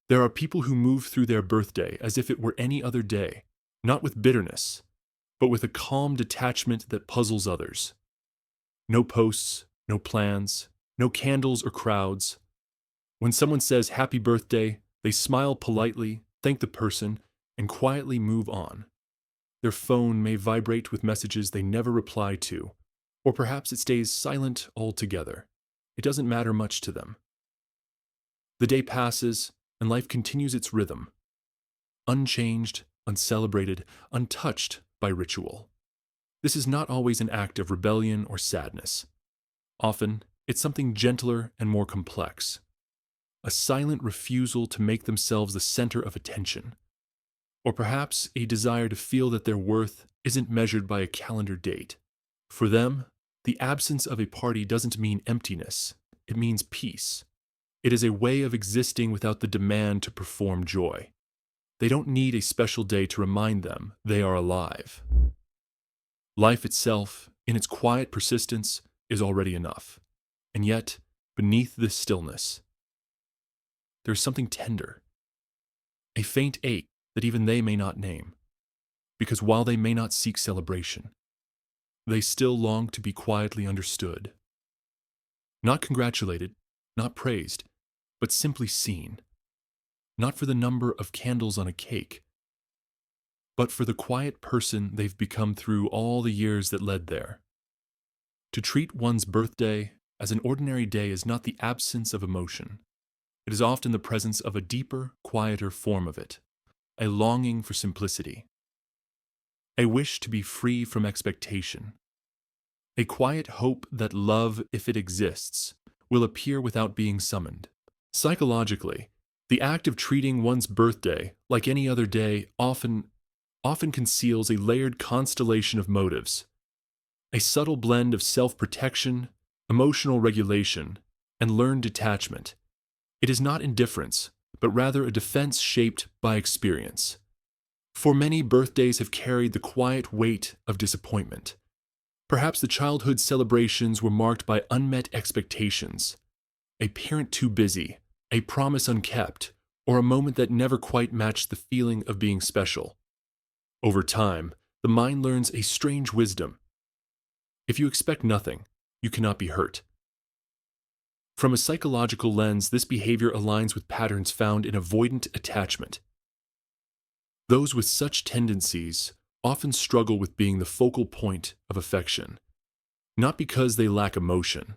There are people who move through their birthday as if it were any other day, not with bitterness, but with a calm detachment that puzzles others. No posts, no plans, no candles or crowds. When someone says happy birthday, they smile politely, thank the person, and quietly move on. Their phone may vibrate with messages they never reply to, or perhaps it stays silent altogether. It doesn't matter much to them. The day passes, and life continues its rhythm, unchanged, uncelebrated, untouched by ritual. This is not always an act of rebellion or sadness. Often, it's something gentler and more complex. A silent refusal to make themselves the center of attention. Or perhaps a desire to feel that their worth isn't measured by a calendar date. For them, the absence of a party doesn't mean emptiness, it means peace. It is a way of existing without the demand to perform joy. They don't need a special day to remind them they are alive. Life itself, in its quiet persistence, is already enough. And yet, beneath this stillness, there is something tender, a faint ache that even they may not name, because while they may not seek celebration, they still long to be quietly understood. Not congratulated, not praised, but simply seen. Not for the number of candles on a cake, but for the quiet person they've become through all the years that led there. To treat one's birthday as an ordinary day is not the absence of emotion. It is often the presence of a deeper, quieter form of it, a longing for simplicity, a wish to be free from expectation, a quiet hope that love, if it exists, will appear without being summoned. Psychologically, the act of treating one's birthday like any other day often conceals a layered constellation of motives, a subtle blend of self-protection, emotional regulation, and learned detachment. It is not indifference, but rather a defense shaped by experience. For many, birthdays have carried the quiet weight of disappointment. Perhaps the childhood celebrations were marked by unmet expectations, a parent too busy, a promise unkept, or a moment that never quite matched the feeling of being special. Over time, the mind learns a strange wisdom. If you expect nothing, you cannot be hurt. From a psychological lens, this behavior aligns with patterns found in avoidant attachment. Those with such tendencies often struggle with being the focal point of affection, not because they lack emotion,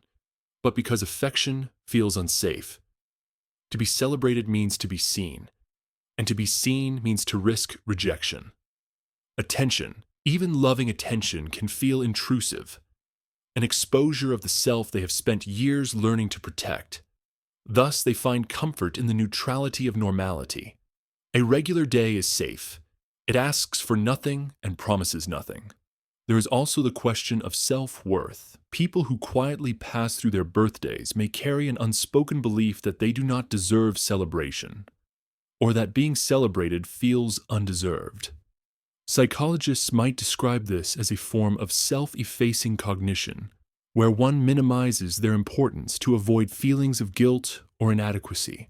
but because affection feels unsafe. To be celebrated means to be seen, and to be seen means to risk rejection. Attention, even loving attention, can feel intrusive, an exposure of the self they have spent years learning to protect. Thus, they find comfort in the neutrality of normality. A regular day is safe. It asks for nothing and promises nothing. There is also the question of self-worth. People who quietly pass through their birthdays may carry an unspoken belief that they do not deserve celebration, or that being celebrated feels undeserved. Psychologists might describe this as a form of self-effacing cognition, where one minimizes their importance to avoid feelings of guilt or inadequacy.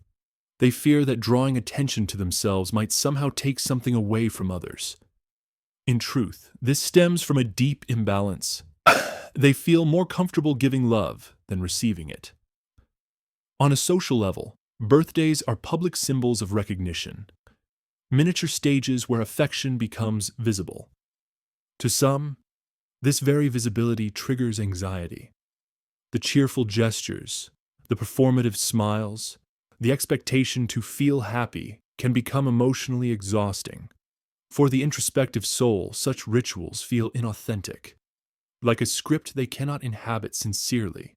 They fear that drawing attention to themselves might somehow take something away from others. In truth, this stems from a deep imbalance. They feel more comfortable giving love than receiving it. On a social level, birthdays are public symbols of recognition, miniature stages where affection becomes visible. To some, this very visibility triggers anxiety. The cheerful gestures, the performative smiles, the expectation to feel happy can become emotionally exhausting. For the introspective soul, such rituals feel inauthentic, like a script they cannot inhabit sincerely.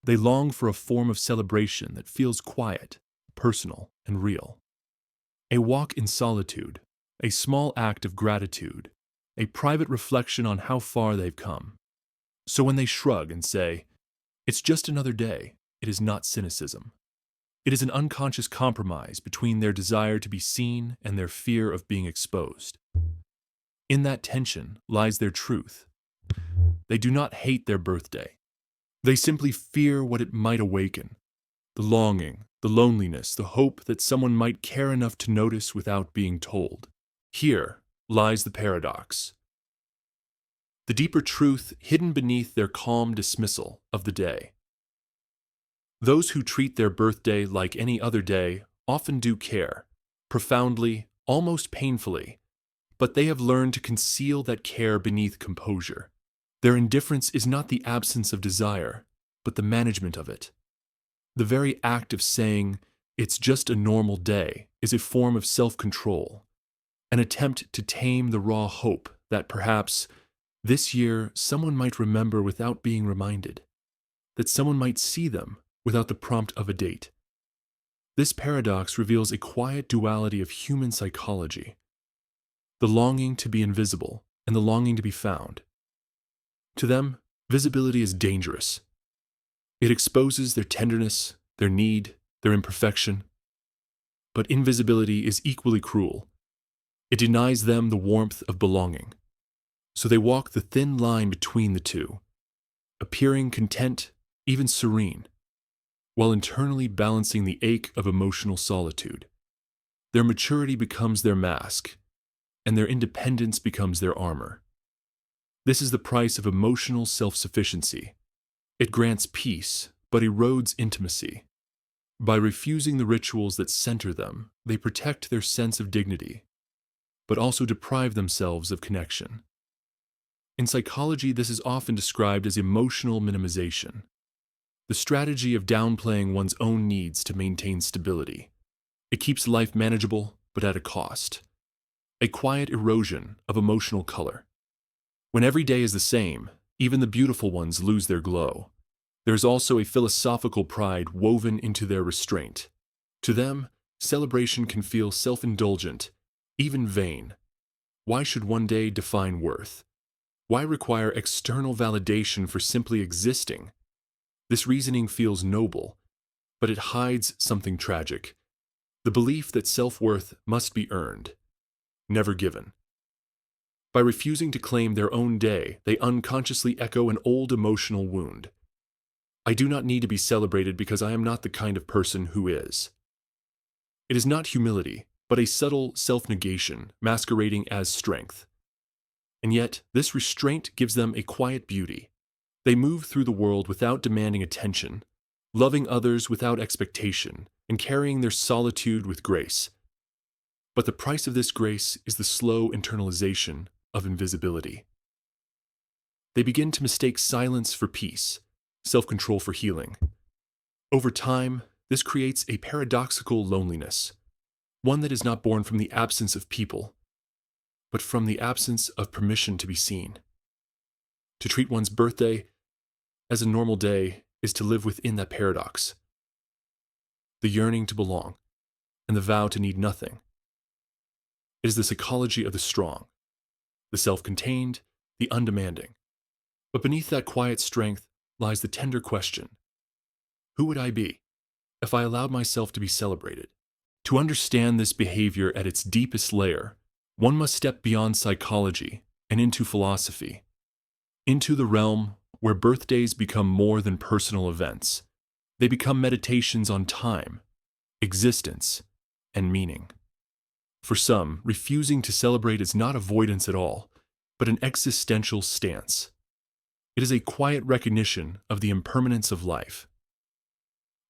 They long for a form of celebration that feels quiet, personal, and real. A walk in solitude, a small act of gratitude, a private reflection on how far they've come. So when they shrug and say, "It's just another day," it is not cynicism. It is an unconscious compromise between their desire to be seen and their fear of being exposed. In that tension lies their truth. They do not hate their birthday. They simply fear what it might awaken. The longing, the loneliness, the hope that someone might care enough to notice without being told. Here lies the paradox. The deeper truth hidden beneath their calm dismissal of the day. Those who treat their birthday like any other day often do care, profoundly, almost painfully, but they have learned to conceal that care beneath composure. Their indifference is not the absence of desire, but the management of it. The very act of saying, "It's just a normal day," is a form of self-control, an attempt to tame the raw hope that perhaps this year someone might remember without being reminded, that someone might see them without the prompt of a date. This paradox reveals a quiet duality of human psychology: the longing to be invisible and the longing to be found. To them, visibility is dangerous. It exposes their tenderness, their need, their imperfection. But invisibility is equally cruel. It denies them the warmth of belonging. So they walk the thin line between the two, appearing content, even serene, while internally balancing the ache of emotional solitude. Their maturity becomes their mask, and their independence becomes their armor. This is the price of emotional self-sufficiency. It grants peace, but erodes intimacy. By refusing the rituals that center them, they protect their sense of dignity, but also deprive themselves of connection. In psychology, this is often described as emotional minimization, the strategy of downplaying one's own needs to maintain stability. It keeps life manageable, but at a cost. A quiet erosion of emotional color. When every day is the same, even the beautiful ones lose their glow. There is also a philosophical pride woven into their restraint. To them, celebration can feel self-indulgent, even vain. Why should one day define worth? Why require external validation for simply existing? This reasoning feels noble, but it hides something tragic: the belief that self-worth must be earned, never given. By refusing to claim their own day, they unconsciously echo an old emotional wound. I do not need to be celebrated because I am not the kind of person who is. It is not humility, but a subtle self-negation masquerading as strength. And yet, this restraint gives them a quiet beauty. They move through the world without demanding attention, loving others without expectation, and carrying their solitude with grace. But the price of this grace is the slow internalization of invisibility. They begin to mistake silence for peace, self-control for healing. Over time, this creates a paradoxical loneliness, one that is not born from the absence of people, but from the absence of permission to be seen. To treat one's birthday as a normal day is to live within that paradox. The yearning to belong, and the vow to need nothing. It is the psychology of the strong, the self-contained, the undemanding. But beneath that quiet strength lies the tender question: who would I be if I allowed myself to be celebrated? To understand this behavior at its deepest layer, one must step beyond psychology and into philosophy, into the realm where birthdays become more than personal events. They become meditations on time, existence, and meaning. For some, refusing to celebrate is not avoidance at all, but an existential stance. It is a quiet recognition of the impermanence of life,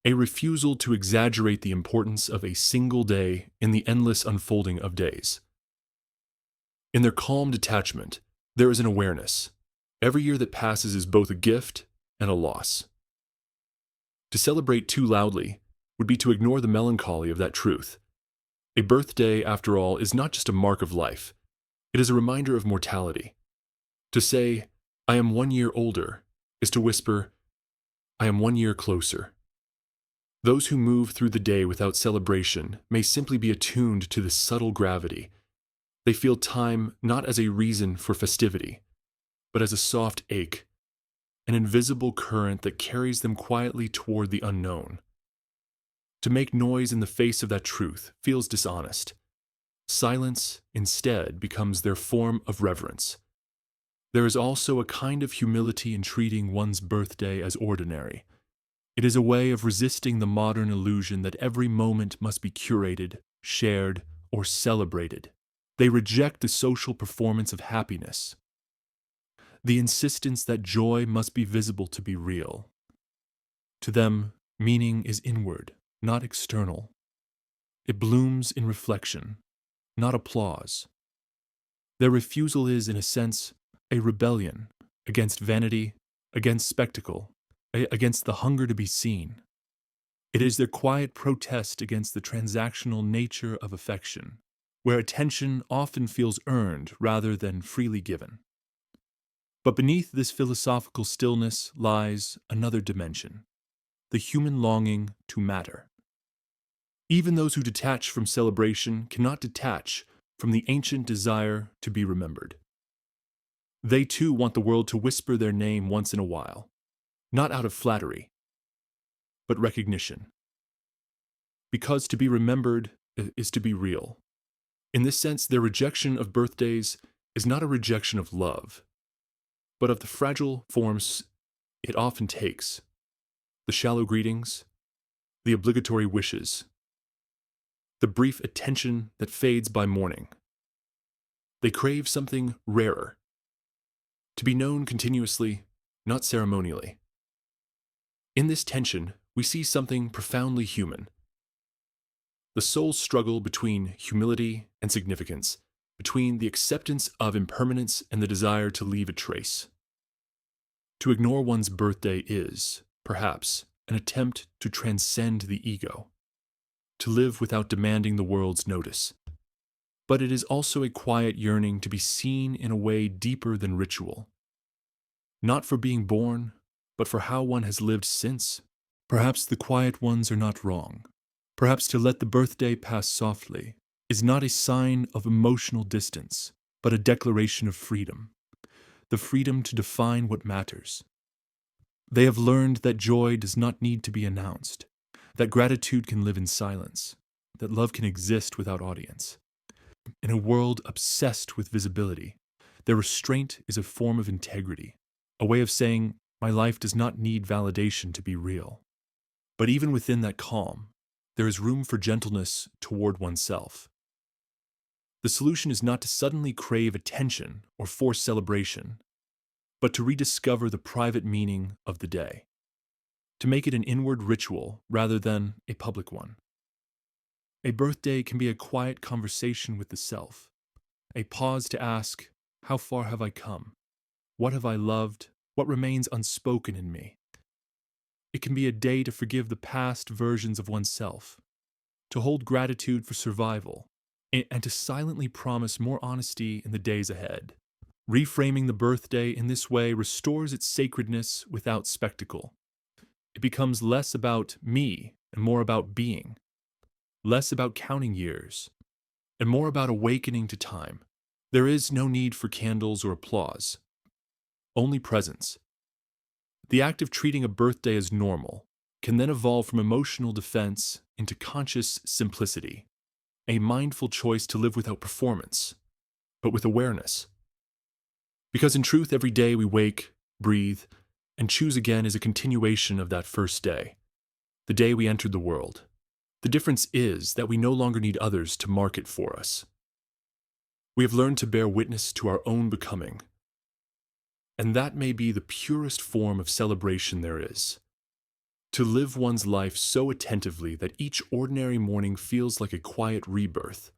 a refusal to exaggerate the importance of a single day in the endless unfolding of days. In their calm detachment, there is an awareness. Every year that passes is both a gift and a loss. To celebrate too loudly would be to ignore the melancholy of that truth. A birthday, after all, is not just a mark of life. It is a reminder of mortality. To say, "I am 1 year older," is to whisper, "I am 1 year closer." Those who move through the day without celebration may simply be attuned to this subtle gravity. They feel time not as a reason for festivity, but as a soft ache, an invisible current that carries them quietly toward the unknown. To make noise in the face of that truth feels dishonest. Silence, instead, becomes their form of reverence. There is also a kind of humility in treating one's birthday as ordinary. It is a way of resisting the modern illusion that every moment must be curated, shared, or celebrated. They reject the social performance of happiness, the insistence that joy must be visible to be real. To them, meaning is inward, not external. It blooms in reflection, not applause. Their refusal is, in a sense, a rebellion against vanity, against spectacle, against the hunger to be seen. It is their quiet protest against the transactional nature of affection, where attention often feels earned rather than freely given. But beneath this philosophical stillness lies another dimension, the human longing to matter. Even those who detach from celebration cannot detach from the ancient desire to be remembered. They too want the world to whisper their name once in a while, not out of flattery, but recognition. Because to be remembered is to be real. In this sense, their rejection of birthdays is not a rejection of love, but of the fragile forms it often takes, the shallow greetings, the obligatory wishes, the brief attention that fades by morning. They crave something rarer, to be known continuously, not ceremonially. In this tension, we see something profoundly human. The soul's struggle between humility and significance, between the acceptance of impermanence and the desire to leave a trace. To ignore one's birthday is, perhaps, an attempt to transcend the ego, to live without demanding the world's notice. But it is also a quiet yearning to be seen in a way deeper than ritual. Not for being born, but for how one has lived since. Perhaps the quiet ones are not wrong. Perhaps to let the birthday pass softly is not a sign of emotional distance, but a declaration of freedom. The freedom to define what matters. They have learned that joy does not need to be announced, that gratitude can live in silence, that love can exist without audience. In a world obsessed with visibility, their restraint is a form of integrity, a way of saying, my life does not need validation to be real. But even within that calm, there is room for gentleness toward oneself. The solution is not to suddenly crave attention or force celebration, but to rediscover the private meaning of the day, to make it an inward ritual rather than a public one. A birthday can be a quiet conversation with the self, a pause to ask, how far have I come? What have I loved? What remains unspoken in me? It can be a day to forgive the past versions of oneself, to hold gratitude for survival, and to silently promise more honesty in the days ahead. Reframing the birthday in this way restores its sacredness without spectacle. It becomes less about me and more about being, less about counting years, and more about awakening to time. There is no need for candles or applause, only presence. The act of treating a birthday as normal can then evolve from emotional defense into conscious simplicity, a mindful choice to live without performance, but with awareness. Because in truth, every day we wake, breathe, and choose again is a continuation of that first day, the day we entered the world. The difference is that we no longer need others to mark it for us. We have learned to bear witness to our own becoming, and that may be the purest form of celebration there is. To live one's life so attentively that each ordinary morning feels like a quiet rebirth,